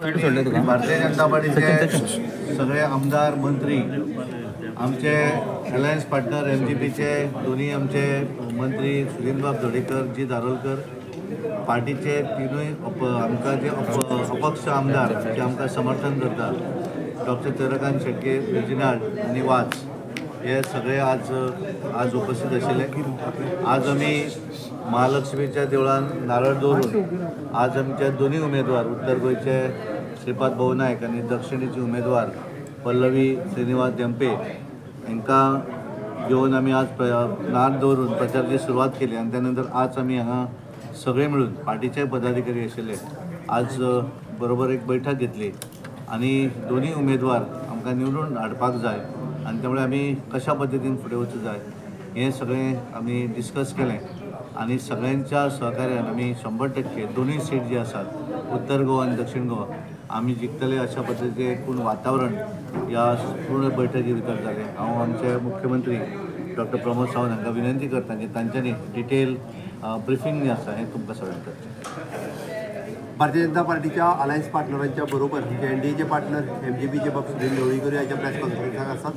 भारतीय जनता पार्टीचे सगळे आमदार मंत्री आमचे अलायन्स पार्टनर MGPचे दोन्ही आमचे मंत्री सुरेंद्रबाब धोडेकर जी धारोलकर पार्टीचे तिनूय आमकां जे अपक्ष आमदार जे आमकां समर्थन करतात डॉक्टर चंद्रकांत शेटके रेजिनाल्ड आनी वाज हे सगळे आज उपस्थित आशिल्ले। आज आमी महालक्ष्मीच्या देवळान नारळ दवरून आज आमचे दोन्ही उमेदवार उत्तर गोयचे श्रीपाद भाऊ नायक आणि दक्षिणेचे उमेदवार पल्लवी श्रीनिवास देंपे हांकां घेवन आमी आज नार दवरून प्रचाराची सुरवात केली आणि त्यानंतर आज आमी हांगा सगळे मिळून पार्टीचे पदाधिकारी आशिल्ले आज बरोबर एक बैठक घेतली आणि दोन्ही उमेदवार आमकां निवडून हाडपाक जाय आणि त्यामुळे आमी कशा पद्दतीन फुडें वचूं जाय हे सगळें आमी डिस्कस केलें आणि सगळ्यांच्या सहकार्यान आमी 100% दोन्ही सीट जी आसात उत्तर गोवा आणि दक्षिण गोवा आमी जिखतले अशा पद्दतीचें एकूण वातावरण या पूर्ण बैठकी भितर जालें। हांव आमचे मुख्यमंत्री डॉक्टर प्रमोद सावंत हांकां विनंती करता की तांच्यांनी डिटेल ब्रिफींग जें आसा हें तुमकां सगळ्यांक करचें। भारतीय जनता पार्टीच्या अलायन्स पार्टनरांच्या बरोबर जे NDAचे पार्टनर MGPचे बाब सुनील ढवळीकर ह्याच्या प्रेस कॉन्फरन्साक आसात।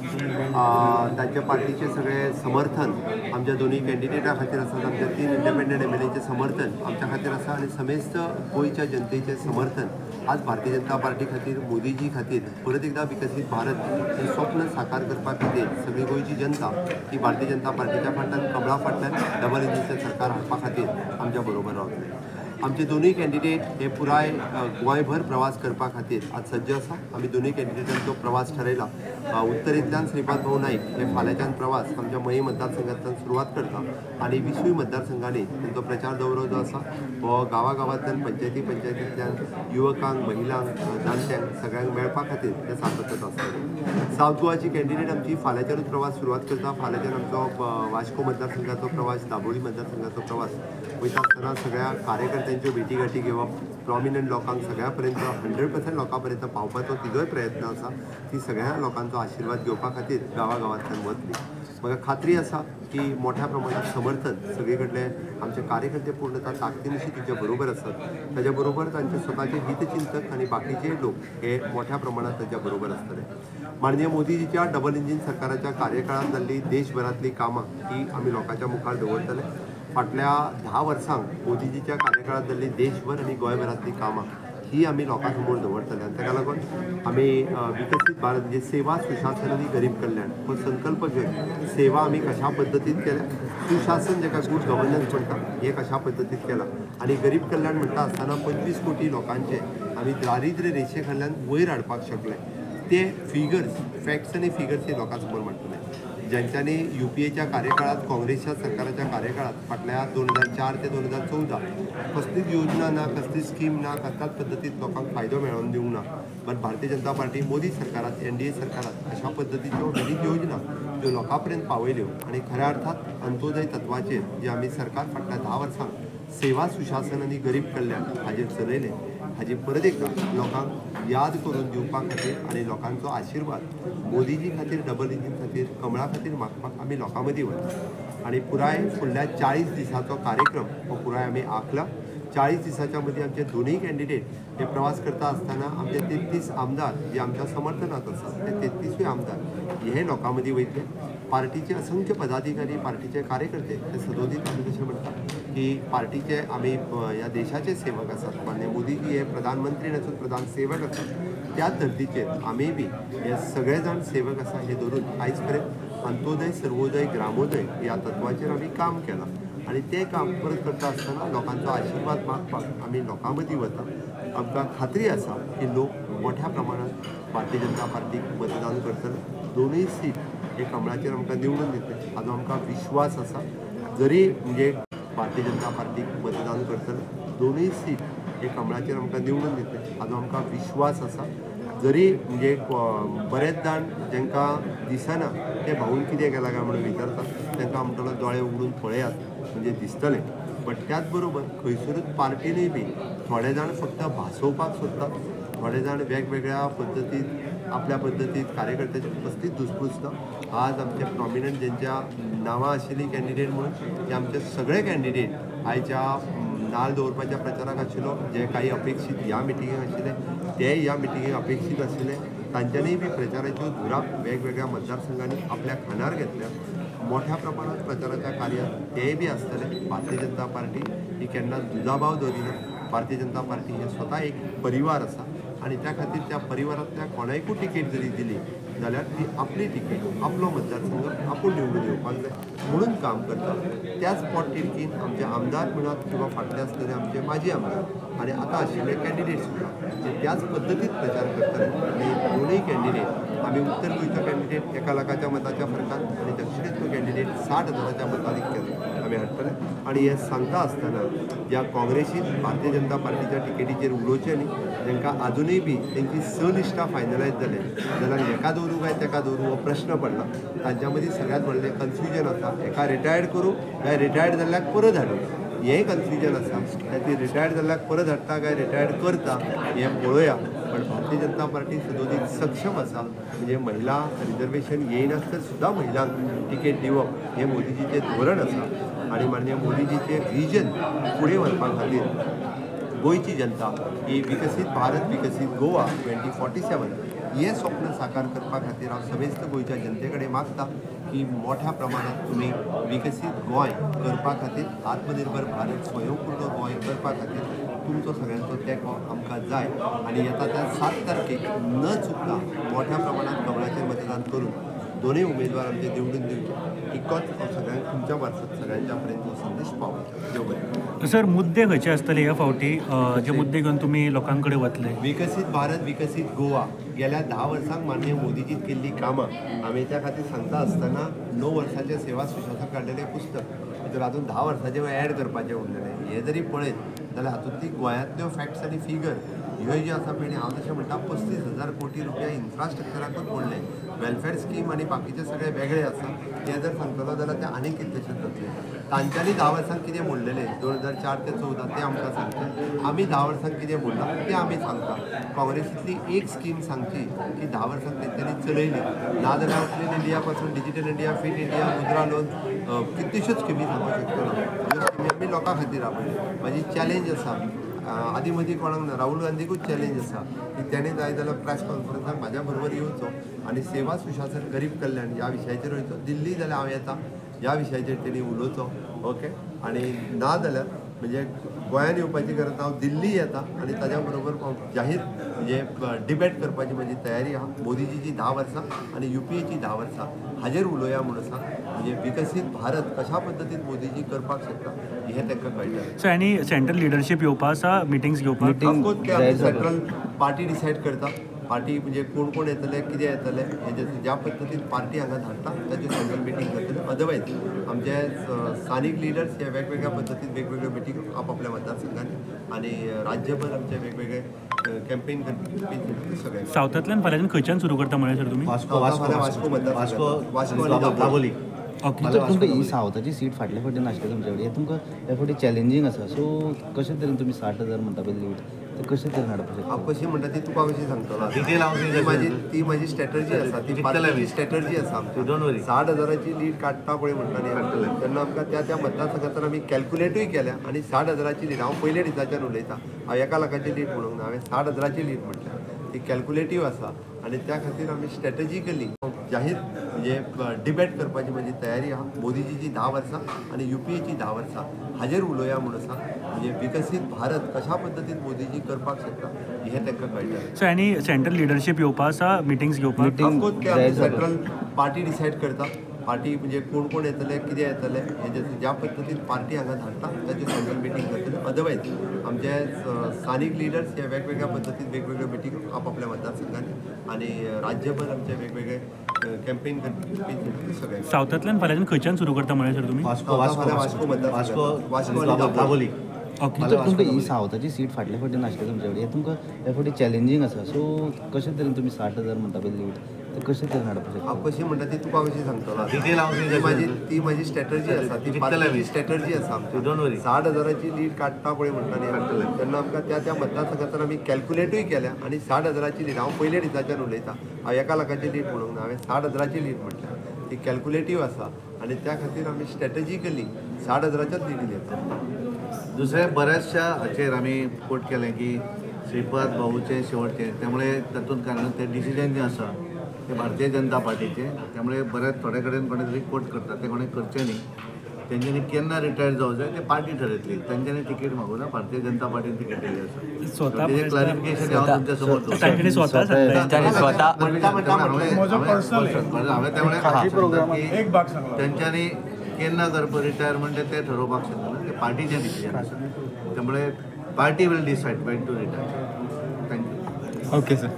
तांच्या पार्टीचे सगळे समर्थन आमच्या दोन्ही कॅन्डिडेटा खातीर आसात। आमच्या 3 इंडिपेंडंट MLAचे समर्थन आमच्या खातीर आसा आणि समेस्त गोंयच्या जनतेचे समर्थन आज भारतीय जनता पार्टी खातीर मोदीजी खातीर परत एकदा विकसीत भारत हे स्वप्न साकार करपा खातीर सगळी गोंयची जनता ही भारतीय जनता पार्टीच्या फाटल्यान कमळा फाटल्यान डबल इंजिनचें सरकार हाडपा खातीर आमच्या बरोबर रावतले। आमचे दोन्ही कॅन्डिडेट हे पुराय गोंयभर प्रवास करपा खातीर आज सज्ज आसा। आमी दोन्ही कॅन्डिडेटांचो प्रवास ठरयला। उत्तरेंतल्यान श्रीपाद भाऊ नायक हे फाल्यांच्यान प्रवास आमच्या मयी मतदारसंघांतल्यान सुरवात करता आणि 20 मतदारसंघांनी तांचो प्रचार दौरो जो आसा हो गांवांतल्यान पंचायतींतल्यान युवकांक महिलांक जाणट्यांक सगळ्यांक मेळपा खातीर ते सातत्यान आसतले। सावथ गोवाची कॅन्डिडेट आमची फाल्यांच्यानूच प्रवास सुरवात करता। फाल्यांच्यान आमचो वास्को मतदारसंघाचो प्रवास दाबोळी मतदारसंघाचो प्रवास वयता आसतना सगळ्या कार्यकर्त्यांच्यो भेटीगाठी घेवप प्रॉमिनंट लोकांक सगळ्या पर्यंत 100% लोकां पर्यंत पावपाचो तिजोय प्रयत्न आसा। ती सगळ्या लोकांचो आशिर्वाद घेवपा खातीर गांवांतल्यान वतली। म्हाका खात्री आसा की मोठ्या प्रमाणात समर्थन सगळे कडले आमचे कार्यकर्ते पूर्णतः ताकदीनिशी तिच्या बरोबर असतात। ताच्या बरोबर तांचे स्वताचे हितचिंतक आणि बाकीचे लोक हे मोठ्या प्रमाणात ताच्या बरोबर असतले। माननीय मोदीजीच्या डबल इंजिन सरकाराच्या कार्यकाळात जाल्ली देशभरातली कामां ही आमी लोकांच्या मुखार दवरतले। फाटल्या 10 वर्सांक मोदीजीच्या कार्यकाळात जाल्ली देशभर आणि गोंयभरातली कामां ही आमी लोकांसमोर दवरतले आणि ताका लागून आमी विकसीत भारत म्हणजे सेवा सुशासन आणि गरीब कल्याण हो संकल्प घेवन सेवा आमी कशा पद्दतीन केल्या, सुशासन जेका गुड गव्हर्नन्स म्हणटा हे कशा पद्दतीन केला आणि गरीब कल्याण म्हणटा आसतना 25 कोटी लोकांचे आमी दारिद्र्य रेशे खाल्यान वयर हाडपाक शकले। ते फिगर्स फॅक्ट्स आणि फिगर्स हे लोकांसमोर मांडटले। ज्यांच्यानी UPAच्या कार्यकाळात काँग्रेसच्या सरकाराच्या कार्यकाळात फाटल्या 2004 ते 2014 कसलीच योजना ना, कसली स्कीम ना, कसल्याच पद्दतीन लोकांक फायदो मेळोवन दिवंक ना। बट भारतीय जनता पार्टी मोदी सरकारात NDA सरकारात अशा पद्दतीच्यो विविध योजना ज्यो लोकां पर्यंत पावयल्यो आणि खऱ्या अर्थात अंत्योदय तत्वाचेर जे आमी सरकार फाटल्या 10 वर्सांक सेवा सुशासन आणि गरीब कल्याण हाजेर चलयले हाजी परत एकदा लोकांक याद करून दिवपा खातीर आणि लोकांचो आशिर्वाद मोदीजी खातीर डबल इंजिन खातीर कमळा खातीर मागपाक आमी लोकां मदीं वता आणि पुराय फुडल्या 40 दिसांचो कार्यक्रम हो पुराय आमी आंखला। 40 दिसांच्या मदीं आमचे दोनूय कॅन्डिडेट हे प्रवास करता आसतना आमचे 33 आमदार जे आमच्या समर्थनात आसात ते 33 आमदार हे लोकां मदीं वयतले। पार्टीचे असंख्य पदाधिकारी पार्टीचे कार्यकर्ते ते सदोदीत आमी तशें म्हणटात की पार्टीचे आमी ह्या देशाचे सेवक आसात। माननीय मोदीजी हे प्रधानमंत्री नसून प्रधान सेवक आसात। त्या धर्तीचेर आमी बी हे सगळे जाण सेवक आसा हे धरून आयज पर्यंत अंत्योदय सर्वोदय ग्रामोदय ह्या तत्वाचेर आमी काम केलां आणि ते काम परत करता आसतना लोकांचो आशिर्वाद मागपाक आमी लोकां मदीं वता। आमकां खात्री आसा की लोक मोठ्या प्रमाणात भारतीय जनता पार्टीक मतदान करतले। दोनूय सीट हे कमळाचेर आमकां निवडून दितले हाजो आमकां विश्वास आसा। जरी म्हणजे भारतीय जनता पार्टीक मतदान करतले दोनूय सीट हे कमळाचेर आमकां निवडून दितले हाजो आमकां विश्वास आसा। जरी म्हणजे बरेच जाण जांकां दिसना ते भाऊन कितें केलां काय म्हणून विचारतात तांकां म्हणटलो दोळे उगडून पळयात म्हणजे दिसतलें। बट त्याच बरोबर खंयसरूच पार्टीनूय बी थोडे जाण फक्त भासोवपाक सोदतात, थोडे जाण वेगवेगळ्या पद्दतीन आपल्या पद्दतीन कार्यकर्त्याची कसलीच दुसपूस ना। आज आमचे प्रॉमिनंट ज्यांच्या नांवां आशिल्लीं कॅन्डिडेट म्हणून ते आमचे सगळे कॅन्डिडेट आयच्या नाल दवरपाच्या प्रचाराक आशिल्लो जे काही अपेक्षीत ह्या मिटिंगेक आशिल्ले ते ह्या मिटिंगेक अपेक्षीत आशिल्ले. तांच्यांनी बी प्रचाराच्यो धुरा वेगवेगळ्या मतदारसंघांनी आपल्या खांदार घेतल्या. मोठ्या प्रमाणात प्रचाराच्या कार्यात तेय बी आसतले. भारतीय जनता पार्टी ही केन्ना दुजाभाव दवरिना. भारतीय जनता पार्टी हे स्वता एक परिवार आसा आणि त्या खातीर त्या परिवारांतल्या कोणायकूय टिकेट जरी दिली जाल्यार ती आपली टिकेट आपलो मतदारसंघ आपूण निवडून येवपाक जाय म्हणून काम करता. त्याच पोटतिडकीन आमचे आमदार म्हणत किंवा फाटले आसतले आमचे माजी आमदार आणि आता आशिल्ले कॅन्डिडेट सुद्दां ते त्याच पद्दतीत प्रचार करतले. आणि दोनूय कॅन्डिडेट आमी उत्तर गोंयचो कॅन्डिडेट 1 लाखाच्या मताच्या फरकान आणि दक्षिणेचो कॅन्डिडेट 60,000च्या मताधिक्यान आमी हाडटले. आणि हे सांगता आसतना ज्या काँग्रेसीन भारतीय जनता पार्टीच्या टिकेटीचेर उलोवचे न्ही तांकां आजुनूय बी तेंची स लिस्टां फायनलायज जाले जाल्यार एका दवरूं काय तेका दवरूं हो प्रश्न पडला. तांच्या मदीं सगळ्यांत व्हडलें कन्फ्युजन आसा. एका रिटायर्ड करूं काय रिटायर्ड जाल्ल्याक परत हाडूं हेंय कन्फ्युजन आसा. ती रिटायर्ड जाल्ल्याक परत हाडटा काय रिटायर्ड करता हें पळोवया. पण भारतीय जनता पार्टी सदोदीत सक्षम आसा. म्हणजे महिला रिजर्वेशन येयनासतना सुद्दां महिलांक तिकेट दिवप हें मोदीजीचें धोरण आसा. आणि माननीय मोदीजीचें विजन फुडें व्हरपा खातीर गोंयची जनता ही विकसीत भारत विकसीत गोवा 2047 हें स्वप्न साकार करपा खातीर हांव समेस्त गोंयच्या जनते कडेन मागता की मोठ्या प्रमाणात तुमी विकसीत गोंय करपा खातीर आत्मनिर्भर भारत स्वयंपूर्ण गोंय करपा खातीर तुमचो सगळ्यांचो तेंको आमकां जाय. आणि येता त्या 7 तारखेक न चुकता मोठ्या प्रमाणात कमळाचेर मतदान करून दोनूय उमेदवार आमचे निवडून दिवचे इतकोच हांव सगळ्यांक तुमच्या मार्फत सगळ्यांच्या पर्यंत हो संदेश पावयता. देव बरें. सर, मुद्दे खंयचे आसतले ह्या फावटी जे मुद्दे घेवन तुमी लोकां कडेन वतले? विकसीत भारत विकसीत गोवा गेल्या 10 वर्सांक माननीय मोदीजीन केल्ली कामां हांवें त्या खातीर सांगता आसतना 9 वर्सांचें सेवा सुशासन काडलेलें पुस्तक भितर हातूंत 10 वर्सांचें ॲड करपाचें उरलेलें. हें जरी पळयत जाल्यार हातूंतली गोंयांतल्यो फॅक्ट्स आनी फिगर ह्यो ज्यो आसा पळय हांव तशें म्हणटा 35,000 कोटी रुपया इन्फ्रास्ट्रक्चराकूच पडले. वेलफेअर स्कीम आणि बाकीचे सगळे वेगळे आसा. ते जर सांगतलो जाल्यार ते आनीक कितलेशेच जातले. तांच्यांनी 10 वर्सांक कितें मोडलेलें 2004 ते 14 ते आमकां सांगचे. आमी 10 वर्सांक कितें मोडलां तें आमी सांगता. काँग्रेसींतली एक स्कीम सांगची की 10 वर्सांक तेंच्यांनी चलयली नाजाल्यार क्लीन इंडिया पासून डिजिटल इंडिया फिट इंडिया मुद्रा लोन कितल्योश्योच स्किमी सांगूंक शकतलो. ह्यो स्किमी आमी लोकां खातीर राबयल्यो. म्हाजी चॅलेंज आसा आदी मदीं कोणाक ना राहुल गांधीकूच चॅलेंज आसा की तेणें जाय जाल्यार प्रेस कॉन्फरन्साक म्हाज्या बरोबर येवचो आणि सेवा सुशासन गरीब कल्याण ह्या विशयाचेर वयचो. दिल्ली जाल्यार हांव येता ह्या विशयाचेर तेणी उलोवचो. ओके. आणि ना जाल्यार म्हणजे गोंयांत येवपाची गरज ना हांव दिल्ली येता आणि ताज्या बरोबर जाहीर म्हणजे डिबेट करपाची म्हजी तयारी आहा. मोदीजीची 10 वर्सां आणि UPAची 10 वर्सां हाजेर उलोवया म्हणून आसा. म्हणजे विकसीत भारत कशा पद्दतीन मोदीजी करपाक शकता हें तांकां कळटा. सो आनी सेंट्रल लिडरशीप येवपा आसा मिटिंग्स घेवपाक? ऑफकोर्स ते आमची सेंट्रल पार्टी डिसायड करता. पार्टी म्हणजे कोण कोण येतले कितें येतले हेजे ज्या पद्दतीन पार्टी हांगा धाडटा ताची सेंट्रल मिटींग करतले. अदरवायज आमचे स्थानीक लिडर्स हे वेगवेगळ्या पद्दतीन वेगवेगळ्यो मिटींग आपापल्या मतदारसंघांनी आणि राज्यभर आमचे वेगवेगळे कॅम्पेन करपी सगळे. सावथांतल्यान फाल्यां खंयच्यान सुरू करता म्हळ्यार सर तुमी? वास्को मतदारसंघ दाबोली. ओके. तर तुमकां ही सावथाची सीट फाटल्या फावटी नाशिल्ली तुमचे कडेन. तुमकां ह्या फावटी चॅलेंजींग आसा. सो कशें तरेन तुमी 60,000 म्हणटा पळय लीड ते कशें तरेन हाडपाक शकता? हांव कशी म्हणटा ती तुका कशी सांगतलो. डिटेल हांव ती म्हाजी स्ट्रॅटर्जी आसा. ती पार्टीची स्ट्रॅटर्जी आसा आमची. 60,000ची लीड काडटा पळय म्हणटा न्ही तेन्ना आमकां त्या मतदारसंघांतल्यान आमी कॅल्कुलेटूय केल्या आणि 60,000ची लीड हांव पयल्या दिसाच्यान उलयतां. हांव 1 लाखाची लीड म्हणूंक ना हांवें 60,000ची लीड म्हटल्या. ती कॅल्कुलेटीव आसा आणि त्या खातीर आमी स्ट्रॅटजिकली जाहीर म्हणजे डिबेट करपाची म्हजी तयारी आहा. मोदीजीची 10 वर्सां आणि UPAची 10 वर्सां हाजेर उलोवया म्हणून आसा. म्हणजे विकसीत भारत कशा पद्दतीन मोदीजी करपाक शकता हें तांकां कळटा. सो आनी सेंट्रल लिडरशीप येवपा आसा मिटिंग्स घेवपाक? ऑफकोर्स ते आमची सेंट्रल पार्टी डिसायड करता. पार्टी म्हणजे कोण कोण येतले कितें येतले हेजे ज्या पद्दतीन पार्टी हांगा धाडटा ताची सेंट्रल मिटींग करतले. अदरवायज आमचे स्थानीक लिडर्स हे वेगवेगळ्या पद्दतीन वेगवेगळ्यो मिटींग आपापल्या मतदारसंघांनी आणि राज्यभर आमचे वेगवेगळे कॅम्पेन करपी सगळे. सावथांतल्यान फाल्यां खंयच्यान सुरू करता म्हळ्यार सर तुमी? वास्को मतदारसंघ वास्को दाबोली. ओके. तर तुमकां ही सावथाची सीट फाटल्या फावटी नाशिल्ली तुमचे कडेन. तुमकां ह्या फावटी चॅलेंजींग आसा. सो कशें तरेन तुमी 60,000 म्हणटा पळय लीड ते कशें तरेन हाडपाक शकता? हांव कशी म्हणटा ती तुका कशी सांगतलो. डिटेल हांव ती म्हाजी स्ट्रॅटर्जी आसा. ती पार्टीची स्ट्रॅटर्जी आसा आमची. 60,000ची लीड काडटा पळय म्हणटा न्ही तेन्ना आमकां त्या मतदारसंघांतल्यान आमी कॅल्कुलेटूय केल्या आणि 60,000ची लीड हांव पयल्या दिसाच्यान उलयतां. हांव 1 लाखाची लीड म्हणूंक ना हांवें 60,000ची लीड म्हटल्या. ती कॅल्कुलेटीव आसा आणि त्या खातीर आमी स्ट्रॅटजिकली 60,000च्याच लिडीन येता. दुसरे बऱ्याचशा हाचेर आमी कोट केलें की श्रीपाद भाऊचे शेवटचे, त्यामुळे तातूंत कारण ते डिसिजन जे आसा ते भारतीय जनता पार्टीचे, त्यामुळे बऱ्याच थोड्या कडेन कोणी तरी कोट करतात ते कोणी करचे न्ही. तेंच्यांनी केन्ना रिटायर जावं जाय ते पार्टी ठरयतली. तेंच्यांनी तिकीट मागूं ना, भारतीय जनता पार्टीन तिकीट दिली आसा. स्वतः तेजें क्लॅरिफिकेशन हांव तुमच्या समोर दवरतां. तांच्यानी स्वतः सांगलें. हांवें त्यामुळे तेंच्यांनी केन्ना करप रिटायरमेंट ते ठरोवपाक शकना ना, ते पार्टीचें डिसिजन आसा. त्यामुळे party will decide when to retire. Thank you. Okay sir.